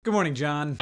Good morning, John.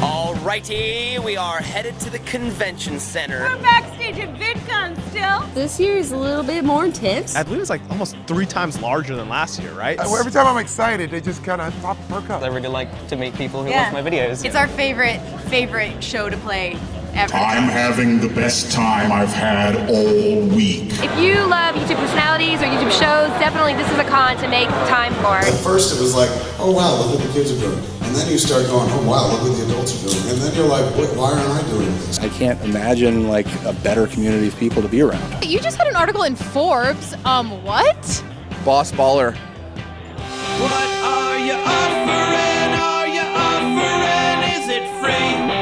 Alrighty, we are headed to the convention center. We're backstage at VidCon still. This year is a little bit more intense. I believe it's like almost 3 times larger than last year, right? Every time I'm excited, they just kind of perk up. I really like to meet people who watch my videos. It's our favorite show to play ever. I'm having the best time I've had all week. If you love YouTube personalities or YouTube shows, definitely this is a con to make time for. At first it was like, oh wow, look what the kids are doing. And then you start going, oh wow, look what the adults are doing. And then you're like, why aren't I doing this? I can't imagine like a better community of people to be around. You just had an article in Forbes. What? Boss baller. What are you offering? Are you offering? Is it free?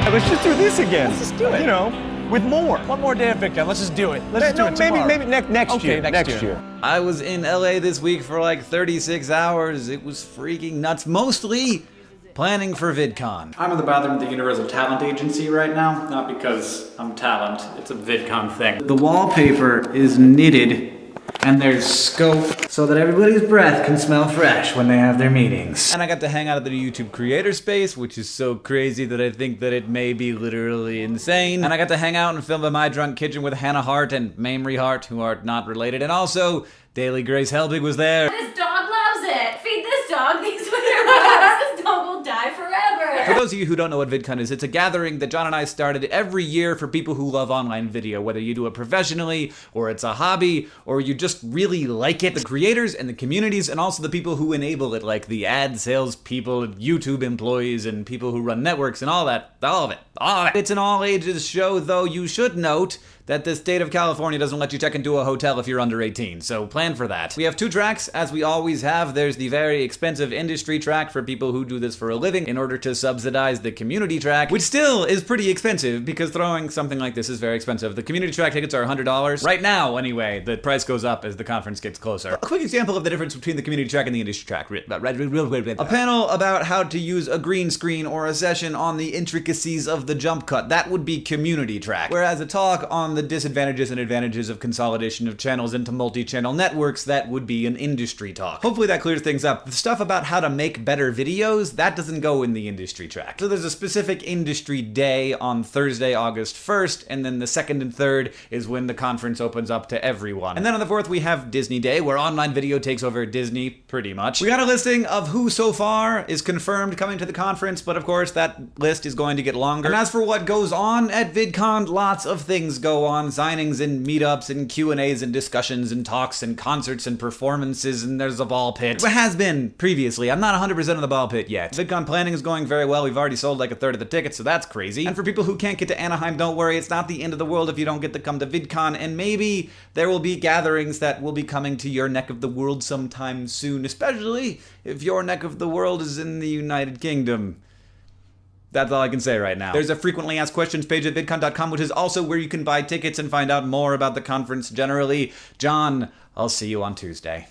Let's just do this again. Let's just do it. You know, with more. One more day at VidCon. Let's just do it. Let's do it tomorrow. Maybe next year. Next year. I was in LA this week for like 36 hours. It was freaking nuts. Mostly planning for VidCon. I'm in the bathroom at the Universal Talent Agency right now. Not because I'm talent. It's a VidCon thing. The wallpaper is knitted and there's scope so that everybody's breath can smell fresh when they have their meetings. And I got to hang out at the YouTube creator space, which is so crazy that I think that it may be literally insane. And I got to hang out and film in my drunk kitchen with Hannah Hart and Mamrie Hart, who are not related. And also, Daily Grace Helbig was there. This dog loves it. Feed this dog these winter months. This dog will die forever. For those of you who don't know what VidCon is, it's a gathering that John and I started every year for people who love online video, whether you do it professionally, or it's a hobby, or you just really like it. The creators and the communities, and also the people who enable it, like the ad sales people, YouTube employees, and people who run networks, and all of it. It's an all-ages show, though you should note that the state of California doesn't let you check into a hotel if you're under 18, so plan for that. We have 2 tracks, as we always have. There's the very expensive industry track for people who do this for a living in order to subsidize the community track, which still is pretty expensive because throwing something like this is very expensive. The community track tickets are $100. Right now, anyway, the price goes up as the conference gets closer. A quick example of the difference between the community track and the industry track. A panel about how to use a green screen or a session on the intricacies of the jump cut. That would be community track. Whereas a talk on the disadvantages and advantages of consolidation of channels into multi-channel networks, that would be an industry talk. Hopefully that clears things up. The stuff about how to make better videos, that doesn't go in the industry track. So there's a specific industry day on Thursday, August 1st, and then the 2nd and 3rd is when the conference opens up to everyone. And then on the 4th we have Disney Day, where online video takes over Disney, pretty much. We got a listing of who so far is confirmed coming to the conference, but of course that list is going to get longer. And as for what goes on at VidCon, lots of things go on. Signings and meetups and Q&As and discussions and talks and concerts and performances, and there's a ball pit. It has been previously. I'm not 100% of the ball pit yet. VidCon planning is going very well. We've already sold like a third of the tickets, so that's crazy. And for people who can't get to Anaheim, don't worry. It's not the end of the world if you don't get to come to VidCon, and maybe there will be gatherings that will be coming to your neck of the world sometime soon, especially if your neck of the world is in the United Kingdom. That's all I can say right now. There's a frequently asked questions page at vidcon.com, which is also where you can buy tickets and find out more about the conference generally. John, I'll see you on Tuesday.